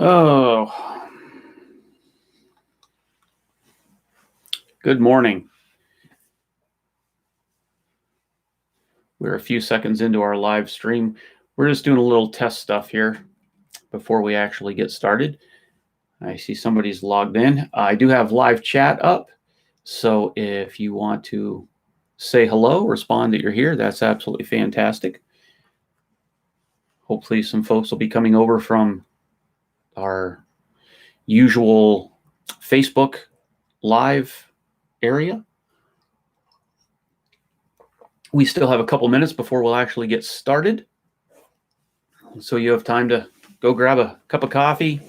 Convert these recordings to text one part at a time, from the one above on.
Oh, good morning. We're a few seconds into our live stream. We're just doing a little test stuff here before we actually get started. I see somebody's logged in. I do have live chat up, so if you want to say hello, respond that you're here, that's absolutely fantastic. Hopefully some folks will be coming over from our usual Facebook live area. We still have a couple minutes before we'll actually get started. So you have time to go grab a cup of coffee,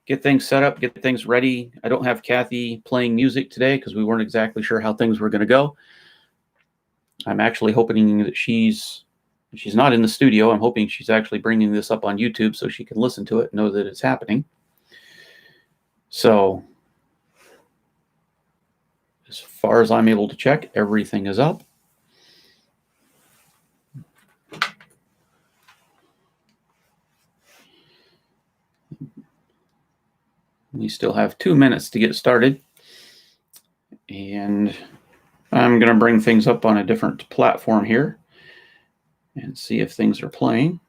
get things set up, get things ready. I don't have Kathy playing music today because we weren't exactly sure how things were going to go. I'm actually hoping that she's not in the studio. I'm hoping she's actually bringing this up on YouTube so she can listen to it and know that it's happening. So as far as I'm able to check, everything is up. We still have 2 minutes to get started. And I'm going to bring things up on a different platform here and see if things are playing.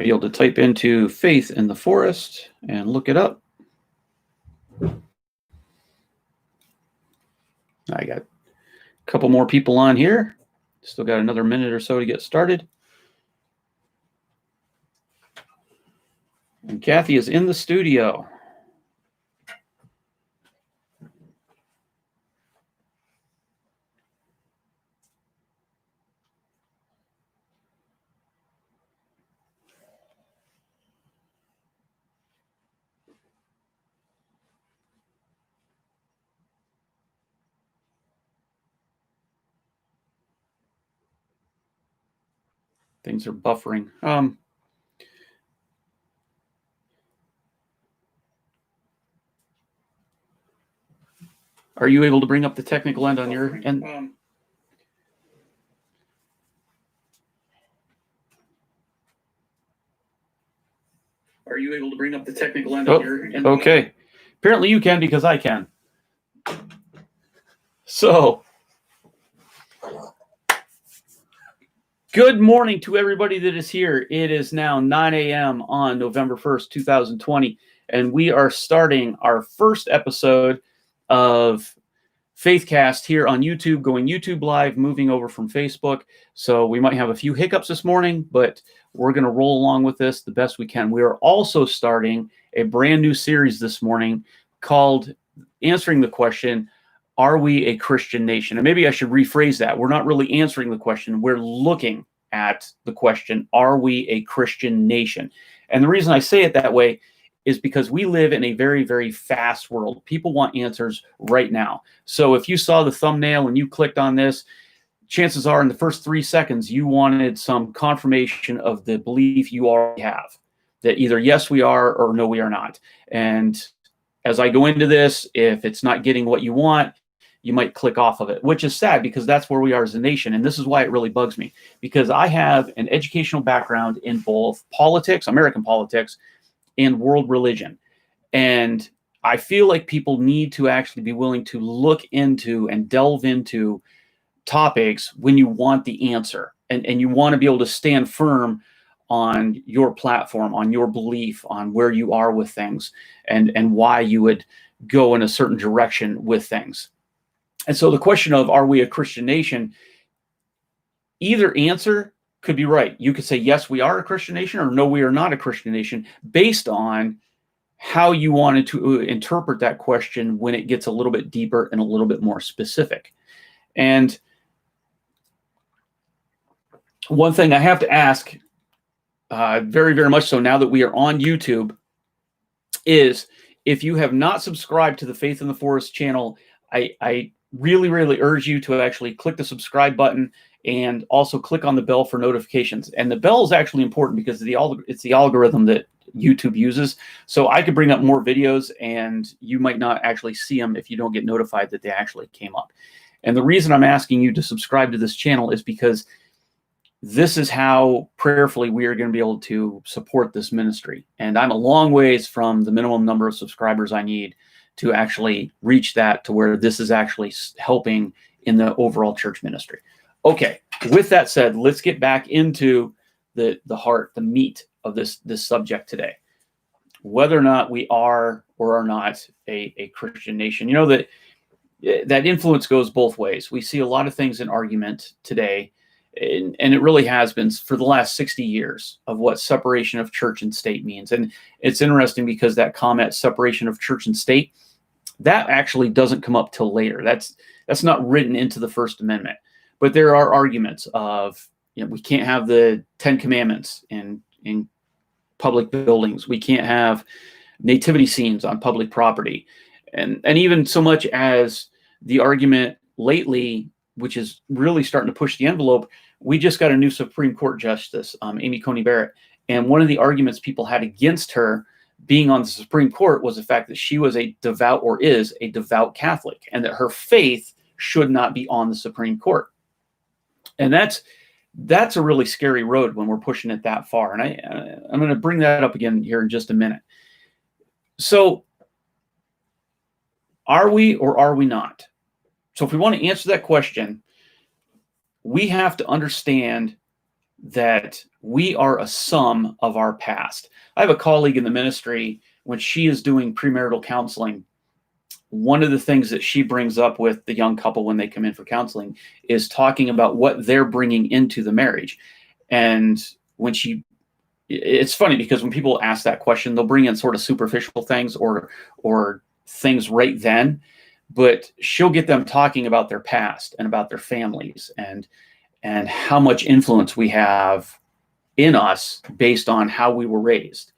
You'll have to type into Faith in the Forest and look it up. I got a couple more people on here. Still got another minute or so to get started. And Kathy is in the studio. Things are buffering. Are you able to bring up the technical end on your end? Are you able to bring up the technical end on your end? Okay. Apparently you can because I can. So, good morning to everybody that is here. It is now 9 a.m. on November 1st, 2020, and we are starting our first episode of Faithcast here on YouTube, going YouTube Live, moving over from Facebook. So we might have a few hiccups this morning, but we're going to roll along with this the best we can. We are also starting a brand new series this morning called Answering the Question, Are We a Christian Nation? And maybe I should rephrase that. We're not really answering the question. We're looking at the question, are we a Christian nation? And the reason I say it that way is because we live in a very, very fast world. People want answers right now. So if you saw the thumbnail and you clicked on this, chances are in the first 3 seconds, you wanted some confirmation of the belief you already have, that either yes, we are, or no, we are not. And as I go into this, if it's not getting what you want, you might click off of it, which is sad because that's where we are as a nation. And this is why it really bugs me, because I have an educational background in both politics, American politics, and world religion. And I feel like people need to actually be willing to look into and delve into topics when you want the answer. And you want to be able to stand firm on your platform, on your belief, on where you are with things, and why you would go in a certain direction with things. And so the question of, are we a Christian nation? Either answer could be right. You could say, yes, we are a Christian nation, or no, we are not a Christian nation, based on how you wanted to interpret that question when it gets a little bit deeper and a little bit more specific. And one thing I have to ask, very, very much so now that we are on YouTube, is if you have not subscribed to the Faith in the Forest channel, I really, really urge you to actually click the subscribe button and also click on the bell for notifications. And the bell is actually important because it's the algorithm that YouTube uses. So I could bring up more videos and you might not actually see them if you don't get notified that they actually came up. And the reason I'm asking you to subscribe to this channel is because this is how prayerfully we are going to be able to support this ministry. And I'm a long ways from the minimum number of subscribers I need to actually reach that to where this is actually helping in the overall church ministry. Okay, with that said, let's get back into the heart, the meat of this subject today. Whether or not we are or are not a Christian nation. You know that influence goes both ways. We see a lot of things in argument today, and it really has been for the last 60 years of what separation of church and state means. And it's interesting because that comment, separation of church and state, that actually doesn't come up till later. That's not written into the First Amendment. But there are arguments of, we can't have the 10 Commandments in public buildings. We can't have nativity scenes on public property. And even so much as the argument lately, which is really starting to push the envelope, we just got a new Supreme Court Justice, Amy Coney Barrett. And one of the arguments people had against her being on the Supreme Court was the fact that she was a devout or is a devout Catholic and that her faith should not be on the Supreme Court. And that's a really scary road when we're pushing it that far. And I'm going to bring that up again here in just a minute. So are we or are we not? So if we want to answer that question, we have to understand that we are a sum of our past. I have a colleague in the ministry, when she is doing premarital counseling, one of the things that she brings up with the young couple when they come in for counseling is talking about what they're bringing into the marriage. And it's funny because when people ask that question, they'll bring in sort of superficial things or things right then, but she'll get them talking about their past and about their families and how much influence we have in us based on how we were raised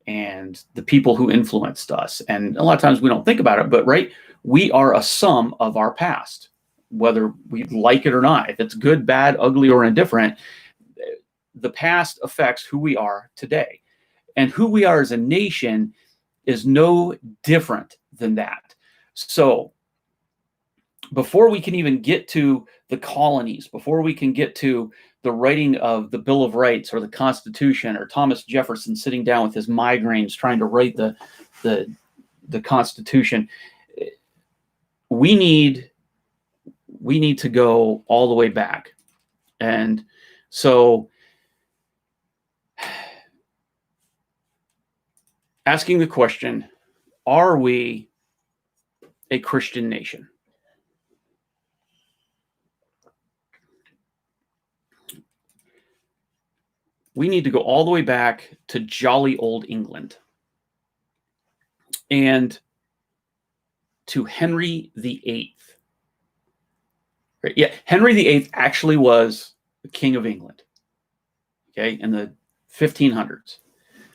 and the people who influenced us. And a lot of times we don't think about it, but right, we are a sum of our past, whether we like it or not. If it's good, bad, ugly, or indifferent, the past affects who we are today. And who we are as a nation is no different than that. So before we can even get to the colonies, before we can get to the writing of the Bill of Rights or the Constitution or Thomas Jefferson sitting down with his migraines trying to write the Constitution, we need to go all the way back. And so asking the question, are we a Christian nation? We need to go all the way back to jolly old England and to Henry VIII. Right? Yeah, Henry VIII actually was the King of England, okay, in the 1500s.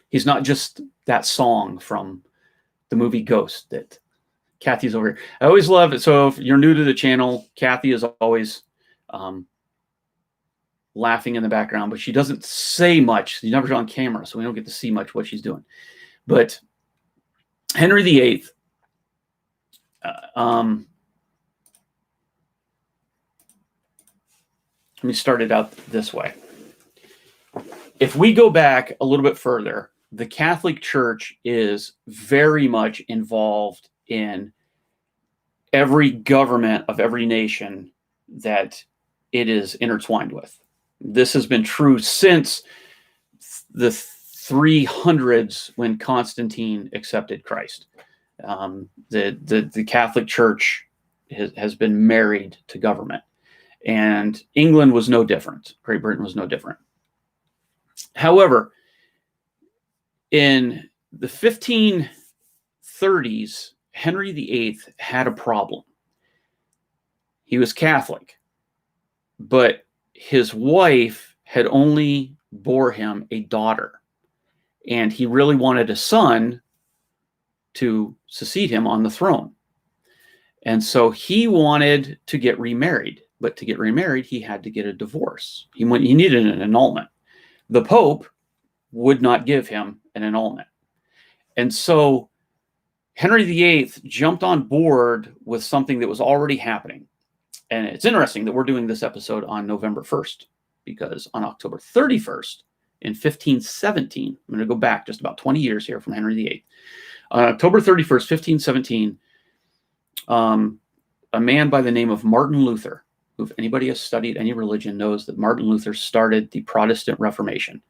He's not just that song from the movie Ghost that Kathy's over here. I always love it. So if you're new to the channel, Kathy is always laughing in the background, but she doesn't say much. She's never on camera, so we don't get to see much what she's doing. But Henry VIII, let me start it out this way. If we go back a little bit further, the Catholic Church is very much involved in every government of every nation that it is intertwined with. This has been true since the 300s when Constantine accepted Christ. The Catholic Church has been married to government. And England was no different. Great Britain was no different. However, in the 1530s, Henry VIII had a problem. He was Catholic, but his wife had only bore him a daughter, and he really wanted a son to succeed him on the throne. And so he wanted to get remarried. but to get remarried, he had to get a divorce. He needed an annulment. The Pope would not give him an annulment. And so Henry VIII jumped on board with something that was already happening. And it's interesting that we're doing this episode on November 1st, because on October 31st in 1517, I'm going to go back just about 20 years here from Henry VIII. On October 31st, 1517, a man by the name of Martin Luther, who, if anybody has studied any religion, knows that Martin Luther started the Protestant Reformation.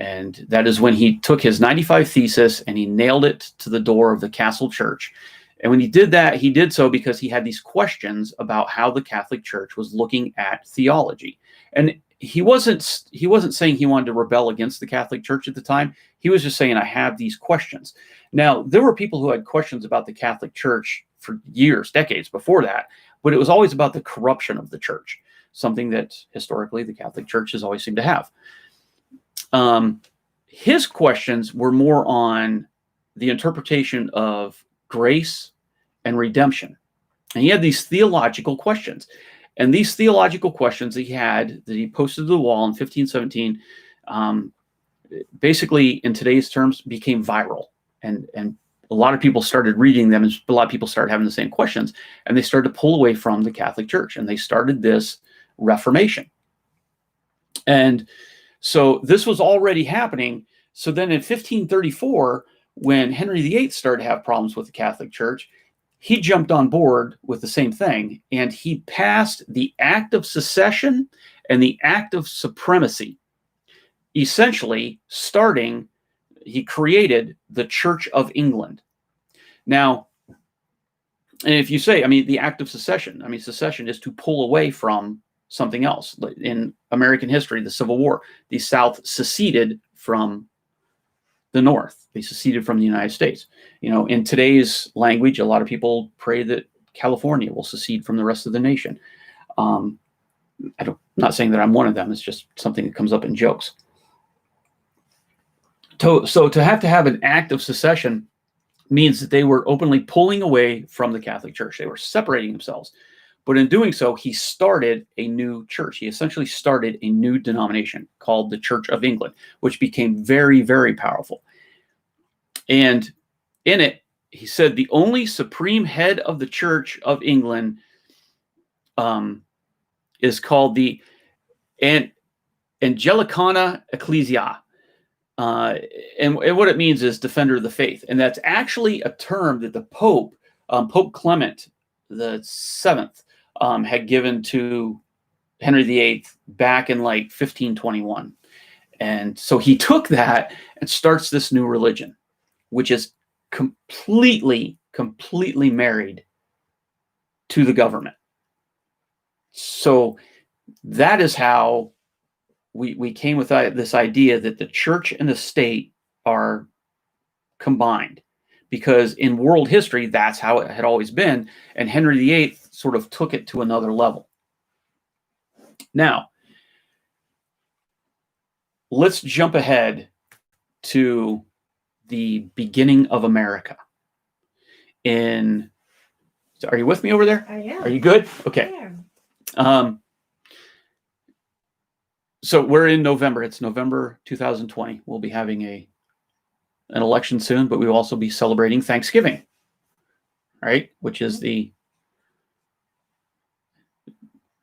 And that is when he took his 95 Thesis and he nailed it to the door of the Castle Church. And when he did that, he did so because he had these questions about how the Catholic Church was looking at theology. And he wasn't saying he wanted to rebel against the Catholic Church at the time. He was just saying, I have these questions. Now, there were people who had questions about the Catholic Church for years, decades before that, but it was always about the corruption of the church, something that historically the Catholic Church has always seemed to have. His questions were more on the interpretation of grace and redemption. And he had these theological questions. And these theological questions that he posted to the wall in 1517, basically, in today's terms, became viral. And a lot of people started reading them, and a lot of people started having the same questions, and they started to pull away from the Catholic Church, and they started this Reformation. And so this was already happening. So then in 1534, when Henry VIII started to have problems with the Catholic Church, he jumped on board with the same thing, and he passed the Act of Secession and the Act of Supremacy. Essentially, he created the Church of England. Now, and if you say, the Act of Secession, secession is to pull away from something else. In American history, the Civil War, the South seceded from the North. They seceded from the United States. In today's language, a lot of people pray that California will secede from the rest of the nation. I'm not saying that I'm one of them. It's just something that comes up in jokes. So to have an act of secession means that they were openly pulling away from the Catholic Church. They were separating themselves. But in doing so, he started a new church. He essentially started a new denomination called the Church of England, which became very, very powerful. And in it, he said the only supreme head of the Church of England is called the Angelicana Ecclesia. And what it means is defender of the faith. And that's actually a term that the Pope, Pope Clement the Seventh, had given to Henry VIII back in 1521. And so he took that and starts this new religion, which is completely married to the government. So that is how we came with this idea that the church and the state are combined, because in world history, that's how it had always been. And Henry VIII sort of took it to another level. Now, let's jump ahead to the beginning of America. Are you with me over there? I am. Are you good? Okay. Yeah. So we're in November. It's November 2020. We'll be having an election soon, but we will also be celebrating Thanksgiving, right? Which is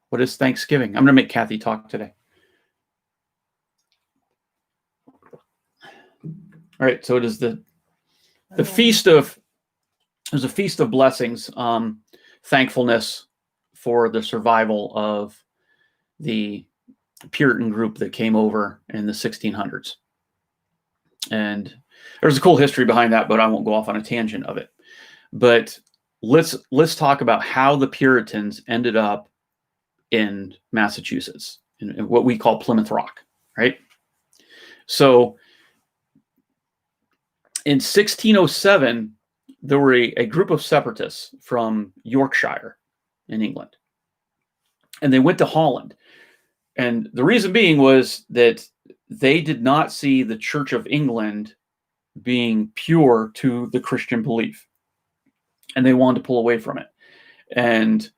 what is Thanksgiving? I'm going to make Kathy talk today. All right. So it is the feast of, there's a feast of blessings, thankfulness for the survival of the Puritan group that came over in the 1600s. And there's a cool history behind that, but I won't go off on a tangent of it. But let's talk about how the Puritans ended up in Massachusetts, in what we call Plymouth Rock, right? So in 1607, there were a group of separatists from Yorkshire in England, and they went to Holland. And the reason being was that they did not see the Church of England being pure to the Christian belief, and they wanted to pull away from it. And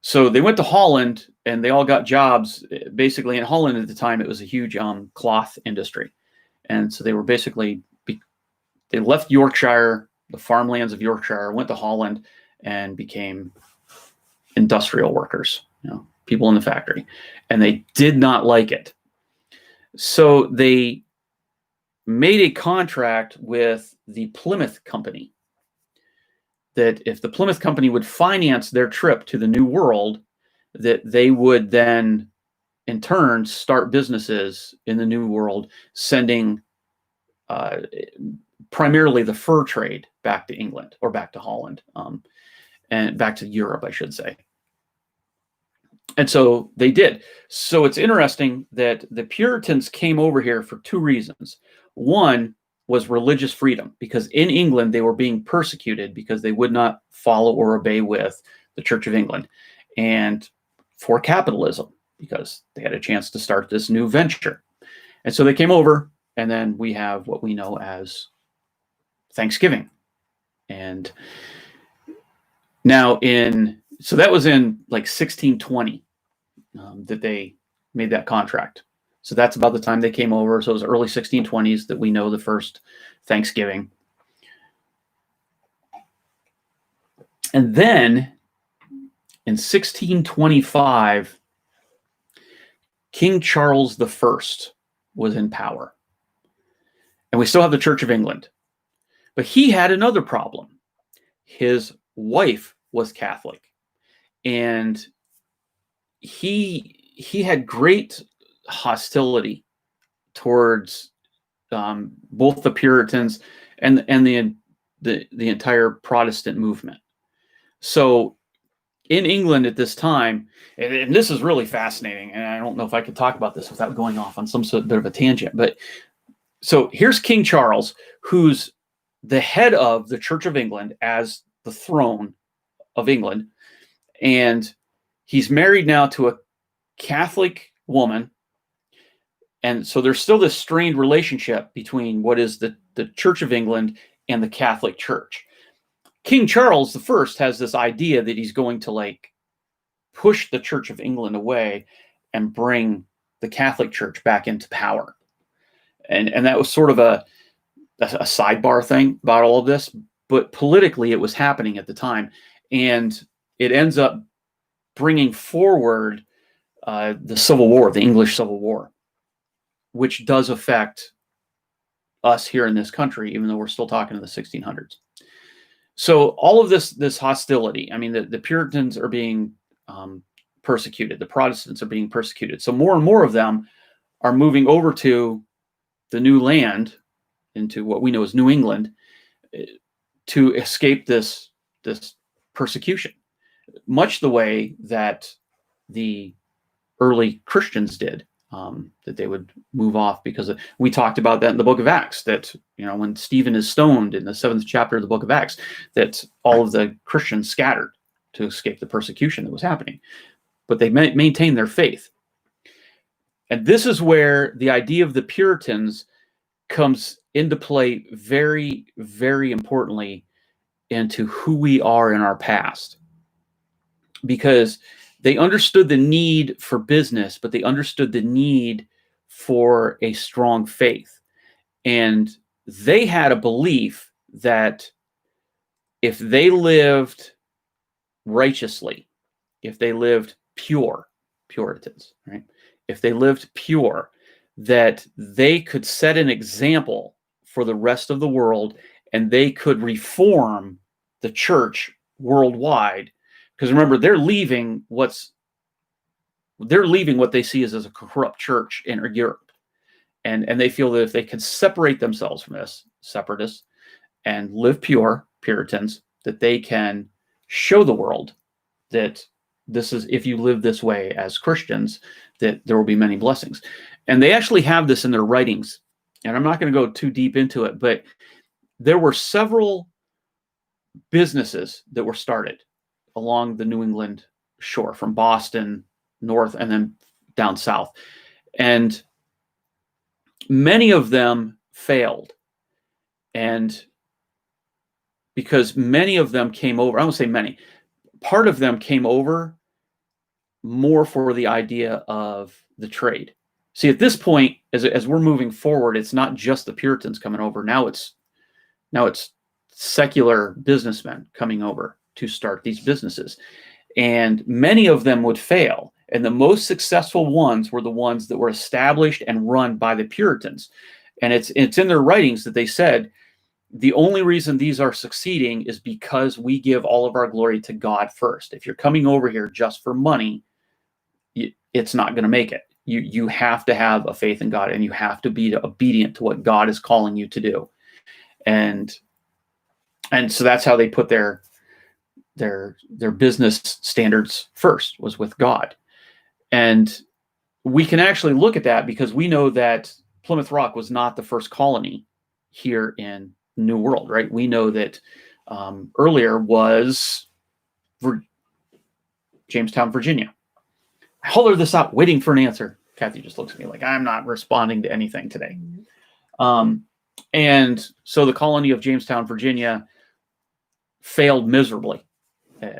So they went to Holland, and they all got jobs. Basically, in Holland at the time, it was a huge cloth industry, and so they were basically they left Yorkshire, the farmlands of Yorkshire, went to Holland, and became industrial workers, people in the factory, and they did not like it. So they made a contract with the Plymouth Company that if the Plymouth Company would finance their trip to the New World, that they would then, in turn, start businesses in the New World, sending primarily the fur trade back to England or back to Holland, and back to Europe, I should say. And so they did. So it's interesting that the Puritans came over here for two reasons. One was religious freedom, because in England they were being persecuted because they would not follow or obey with the Church of England. And for capitalism, because they had a chance to start this new venture. And so they came over, and then we have what we know as Thanksgiving. And now so that was in like 1620 that they made that contract. So that's about the time they came over. So it was early 1620s that we know the first Thanksgiving. And then in 1625, King Charles I was in power. And we still have the Church of England. But he had another problem. His wife was Catholic. And he had great hostility towards both the Puritans and the entire Protestant movement. So in England at this time, and this is really fascinating, and I don't know if I could talk about this without going off on some sort of bit of a tangent, but so here's King Charles, who's the head of the Church of England as the throne of England, and he's married now to a Catholic woman. And so there's still this strained relationship between what is the Church of England and the Catholic Church. King Charles I has this idea that he's going to push the Church of England away and bring the Catholic Church back into power. And that was sort of a sidebar thing about all of this, but politically it was happening at the time. And it ends up bringing forward the Civil War, the English Civil War, which does affect us here in this country, even though we're still talking in the 1600s. So all of this hostility, I mean, the Puritans are being persecuted. The Protestants are being persecuted. So more and more of them are moving over to the new land, into what we know as New England, to escape this persecution, much the way that the early Christians did, that they would move off because we talked about that in the book of Acts, that, when Stephen is stoned in the 7th chapter of the book of Acts, that all of the Christians scattered to escape the persecution that was happening, but they maintained their faith. And this is where the idea of the Puritans comes into play very, very importantly into who we are in our past, because they understood the need for business, but they understood the need for a strong faith. And they had a belief that if they lived righteously, if they lived pure, Puritans, right? If they lived pure, that they could set an example for the rest of the world, and they could reform the church worldwide. Because remember, they're leaving what they see as a corrupt church in Europe. And they feel that if they can separate themselves from this, separatists, and live pure, Puritans, that they can show the world that this is, if you live this way as Christians, that there will be many blessings. And they actually have this in their writings. And I'm not going to go too deep into it, but there were several businesses that were started along the New England shore, from Boston north and then down south. And many of them failed. And because many of them came over, I won't say many, part of them came over more for the idea of the trade. See, at this point, as we're moving forward, it's not just the Puritans coming over. Now it's secular businessmen coming over to start these businesses. And many of them would fail. And the most successful ones were the ones that were established and run by the Puritans. And it's in their writings that they said, the only reason these are succeeding is because we give all of our glory to God first. If you're coming over here just for money, it's not going to make it. You have to have a faith in God, and you have to be obedient to what God is calling you to do. And so that's how they put their business standards first, was with God. And we can actually look at that because we know that Plymouth Rock was not the first colony here in New World, right? We know that earlier was Jamestown, Virginia. I hollered this out, waiting for an answer. Kathy just looks at me like I'm not responding to anything today. And so the colony of Jamestown, Virginia failed miserably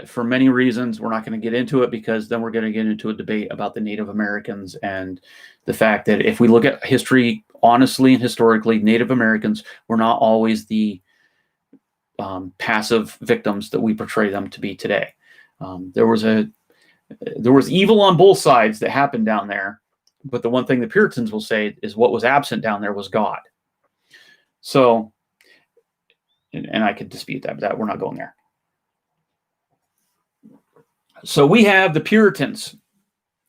for many reasons. We're not going to get into it because then we're going to get into a debate about the Native Americans and the fact that if we look at history honestly and historically, Native Americans were not always the passive victims that we portray them to be today. There was evil on both sides that happened down there, but the one thing the Puritans will say is what was absent down there was God. So, and I could dispute that, but we're not going there. So we have the Puritans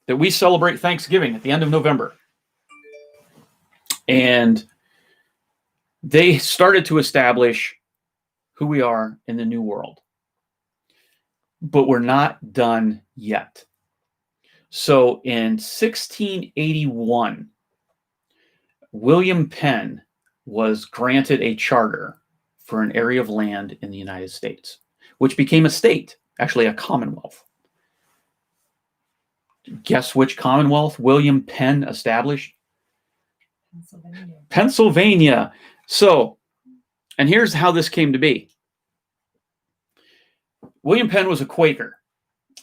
that we celebrate Thanksgiving at the end of November. And they started to establish who we are in the New World. But we're not done yet. So in 1681, William Penn was granted a charter for an area of land in the United States, which became a state, actually a commonwealth. Guess which commonwealth William Penn established? Pennsylvania. So, and here's how this came to be. William Penn was a Quaker,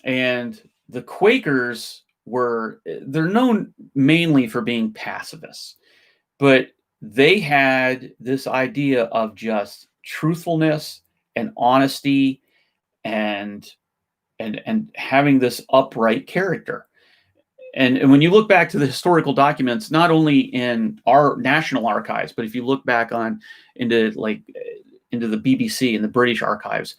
and the Quakers they're known mainly for being pacifists, but they had this idea of just truthfulness and honesty and having this upright character. And when you look back to the historical documents, not only in our national archives, but if you look back into the BBC and the British archives,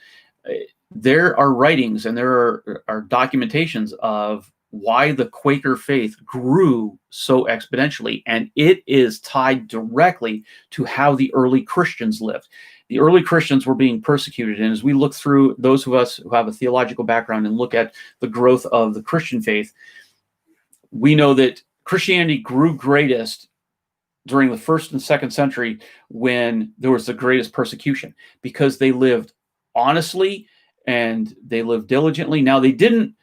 there are writings and there are documentations of why the Quaker faith grew so exponentially. And it is tied directly to how the early Christians lived. The early Christians were being persecuted. And as we look through, those of us who have a theological background and look at the growth of the Christian faith, we know that Christianity grew greatest during the 1st and 2nd century when there was the greatest persecution, because they lived honestly and they lived diligently. Now, the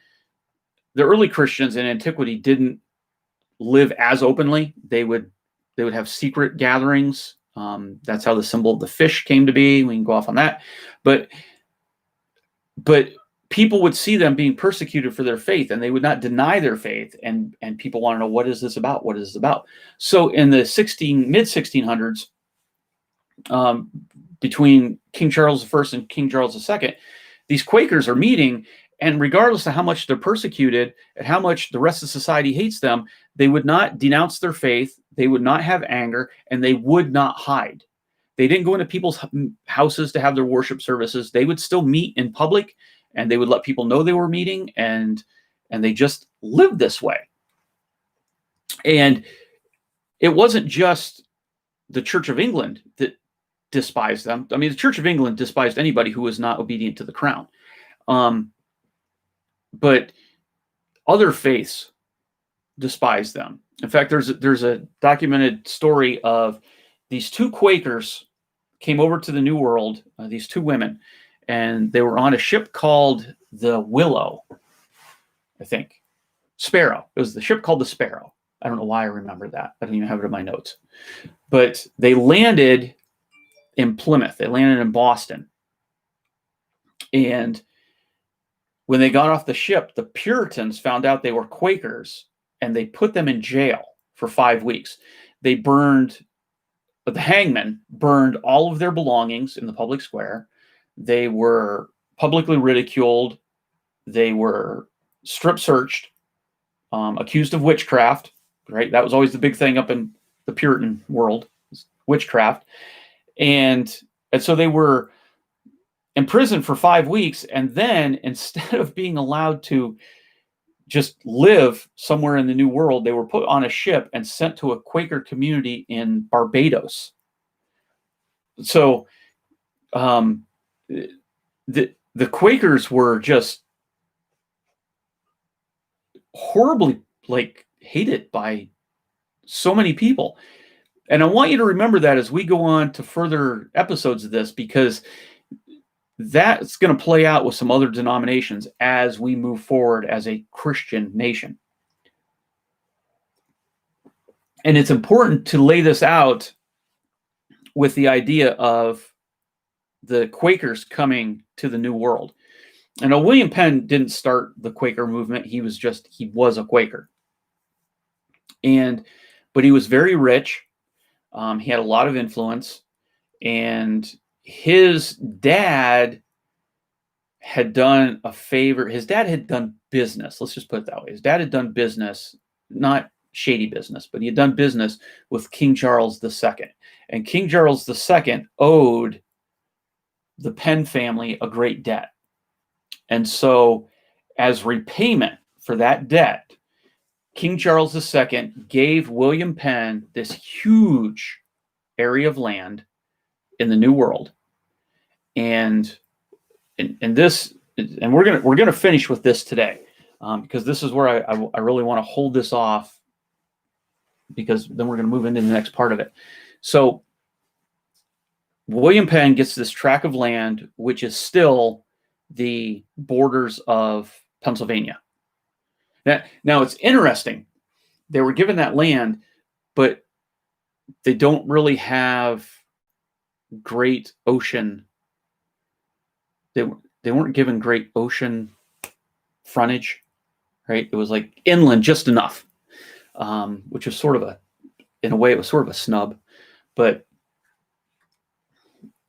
early Christians in antiquity didn't live as openly. They would have secret gatherings. That's how the symbol of the fish came to be. We can go off on that. But people would see them being persecuted for their faith, and they would not deny their faith. And people want to know, what is this about? What is this about? So in the mid-1600s, between King Charles I and King Charles II, these Quakers are meeting, and regardless of how much they're persecuted and how much the rest of society hates them, they would not denounce their faith, they would not have anger, and they would not hide. They didn't go into people's houses to have their worship services. They would still meet in public, and they would let people know they were meeting, and they just lived this way. And it wasn't just the Church of England that despised them. I mean, the Church of England despised anybody who was not obedient to the crown. But other faiths despised them. In fact, there's a documented story of these two Quakers came over to the New World, these two women, and they were on a ship called the Willow, I think. Sparrow. It was the ship called the Sparrow. I don't know why I remember that. I don't even have it in my notes. But they landed in Plymouth. They landed in Boston. And When they got off the ship, the Puritans found out they were Quakers, and they put them in jail for 5 weeks. The hangman burned all of their belongings in the public square. They were publicly ridiculed. They were strip searched, accused of witchcraft, right? That was always the big thing up in the Puritan world, witchcraft. And so they were imprisoned for 5 weeks. And then instead of being allowed to just live somewhere in the New World, they were put on a ship and sent to a Quaker community in Barbados. So the Quakers were just horribly hated by so many people. And I want you to remember that as we go on to further episodes of this, because that's going to play out with some other denominations as we move forward as a Christian nation. And it's important to lay this out with the idea of the Quakers coming to the New World. And William Penn didn't start the Quaker movement. He was a Quaker. But he was very rich. He had a lot of influence. And his dad had done a favor. His dad had done business. Let's just put it that way. His dad had done business, not shady business, but he had done business with King Charles II. And King Charles II owed the Penn family a great debt. And so as repayment for that debt, King Charles II gave William Penn this huge area of land in the New World. And we're gonna finish with this today, because this is where I really want to hold this off, because then we're going to move into the next part of it. So William Penn gets this tract of land, which is still the borders of Pennsylvania. Now it's interesting. They were given that land, but they don't really have great ocean. They weren't given great ocean frontage, right? It was like inland just enough, which was in a way, it was sort of a snub, but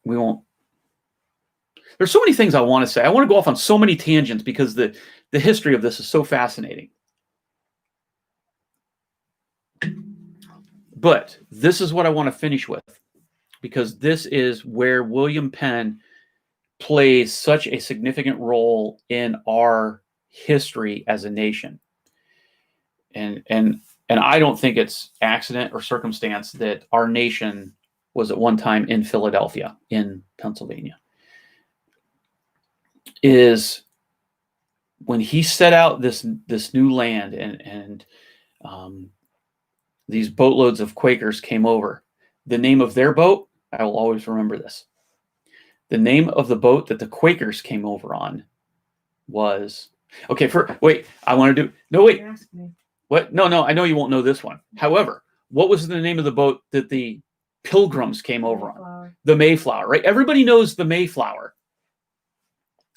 we won't. There's so many things I want to say. I want to go off on so many tangents because the history of this is so fascinating. But this is what I want to finish with, because this is where William Penn plays such a significant role in our history as a nation. And I don't think it's accident or circumstance that our nation was at one time in Philadelphia, in Pennsylvania. Is when he set out this new land, and these boatloads of Quakers came over. The name of their boat, I will always remember this. The name of the boat that the Quakers came over on was, okay, I want to do, no, wait. What? No, I know you won't know this one. However, what was the name of the boat that the Pilgrims came over on? The Mayflower, right? Everybody knows the Mayflower.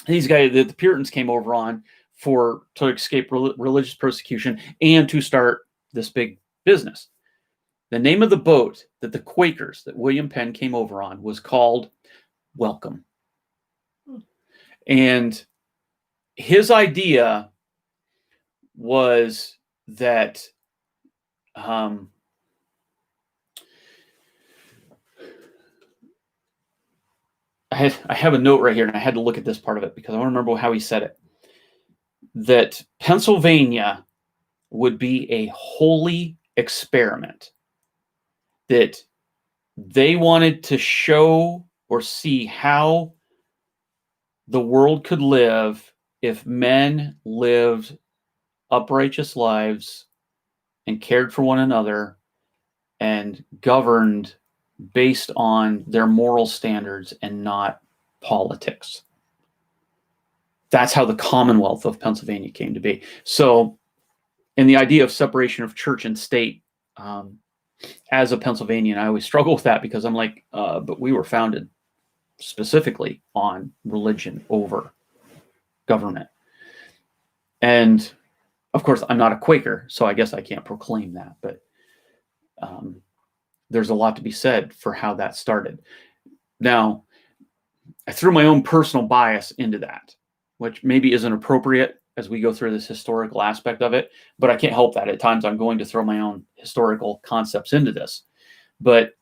These guys, the Puritans came over on to escape religious persecution and to start this big business. The name of the boat that the Quakers, that William Penn came over on, was called Welcome. And his idea was that I have a note right here, and I had to look at this part of it because I want to remember how he said it. That Pennsylvania would be a holy experiment. That they wanted to show or see how the world could live if men lived uprighteous lives and cared for one another and governed based on their moral standards and not politics. That's how the Commonwealth of Pennsylvania came to be. So, in the idea of separation of church and state, as a Pennsylvanian, I always struggle with that because I'm like, but we were founded specifically on religion over government. And of course, I'm not a Quaker, so I guess I can't proclaim that, but there's a lot to be said for how that started. Now, I threw my own personal bias into that, which maybe isn't appropriate as we go through this historical aspect of it, but I can't help that. At times I'm going to throw my own historical concepts into this. But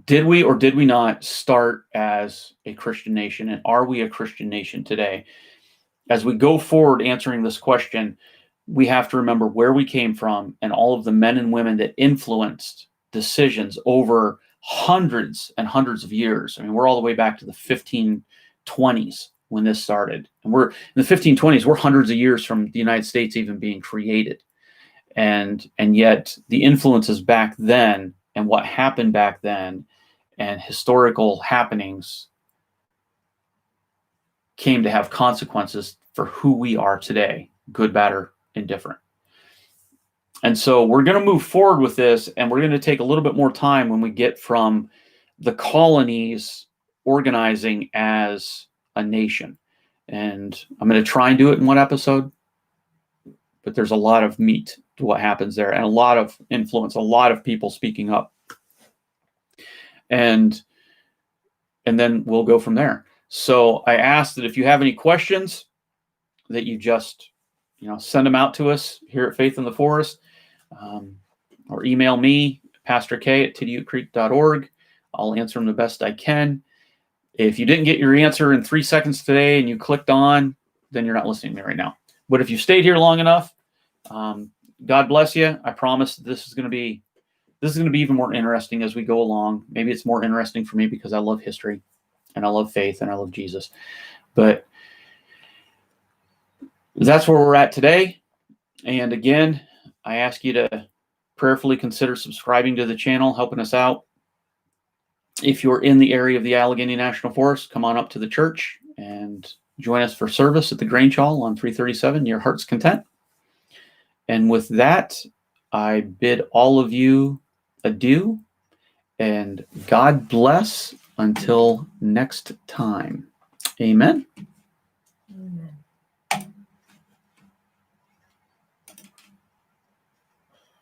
did we or did we not start as a Christian nation? And are we a Christian nation today? As we go forward answering this question, we have to remember where we came from and all of the men and women that influenced decisions over hundreds and hundreds of years. I mean, we're all the way back to the 1520s when this started. And we're in the 1520s, we're hundreds of years from the United States even being created. And yet the influences back then and what happened back then and historical happenings came to have consequences for who we are today, good, bad, or indifferent. And so we're going to move forward with this, and we're going to take a little bit more time when we get from the colonies organizing as a nation. And I'm going to try and do it in one episode, but there's a lot of meat to what happens there and a lot of influence, a lot of people speaking up. And then we'll go from there. So I ask that if you have any questions, that you just send them out to us here at Faith in the Forest, or email me, Pastor K at tidioutecreek.org. I'll answer them the best I can. If you didn't get your answer in 3 seconds today and you clicked on, then you're not listening to me right now. But if you stayed here long enough, God bless you. I promise this is going to be even more interesting as we go along. Maybe it's more interesting for me because I love history and I love faith and I love Jesus. But that's where we're at today. And again, I ask you to prayerfully consider subscribing to the channel, helping us out. If you're in the area of the Allegheny National Forest, come on up to the church and join us for service at the Grange Hall on 337 near Heart's Content. And with that, I bid all of you adieu, and God bless until next time. Amen. Amen.